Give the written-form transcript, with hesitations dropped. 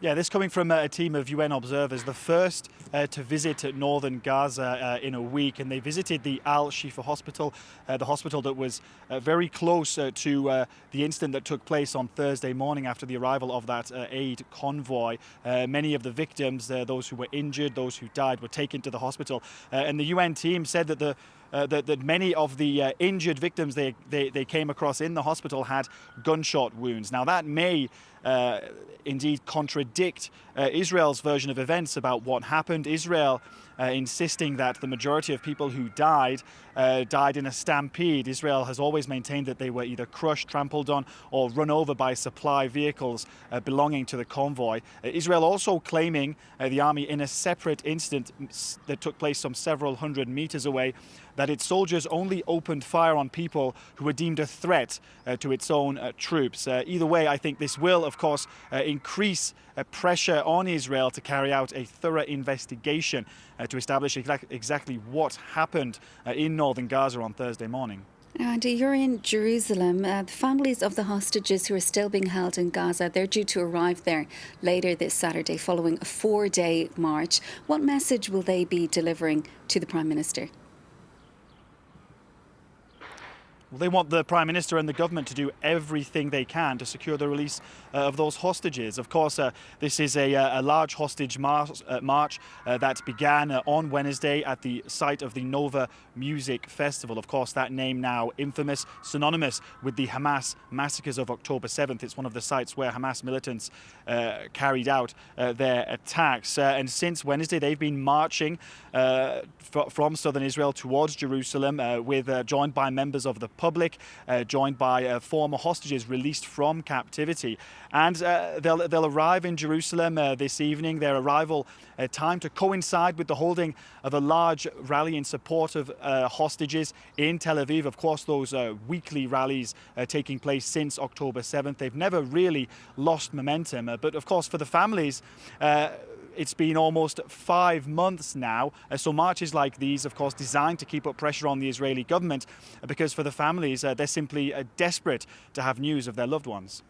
Yeah, this coming from a team of UN observers, the first to visit northern Gaza in a week, and they visited the Al-Shifa hospital, the hospital that was very close to the incident that took place on Thursday morning after the arrival of that aid convoy. Many of the victims, those who were injured, those who died, were taken to the hospital, and the UN team said that that many of the injured victims they came across in the hospital had gunshot wounds. Now that may indeed contradict Israel's version of events about what happened. Israel insisting that the majority of people who died in a stampede. Israel has always maintained that they were either crushed, trampled on, or run over by supply vehicles belonging to the convoy. Israel also claiming, the army, in a separate incident that took place some several hundred meters away, that its soldiers only opened fire on people who were deemed a threat to its own troops. Either way, I think this will, of course, increase pressure on Israel to carry out a thorough investigation to establish exactly what happened in northern Gaza on Thursday morning. Andy, you're in Jerusalem. The families of the hostages who are still being held in Gaza, they're due to arrive there later this Saturday following a 4-day march. What message will they be delivering to the Prime Minister? Well, they want the Prime Minister and the government to do everything they can to secure the release of those hostages. Of course, this is a large hostage march that began on Wednesday at the site of the Nova Music Festival. Of course, that name now infamous, synonymous with the Hamas massacres of October 7th. It's one of the sites where Hamas militants carried out their attacks. And since Wednesday, they've been marching from southern Israel towards Jerusalem, joined by members of the public, joined by former hostages released from captivity. And they'll arrive in Jerusalem this evening. Their arrival time to coincide with the holding of a large rally in support of hostages in Tel Aviv. Of course, those weekly rallies taking place since October 7th, they've never really lost momentum. But of course, for the families, it's been almost 5 months now. So marches like these, of course, designed to keep up pressure on the Israeli government, because for the families, they're simply desperate to have news of their loved ones.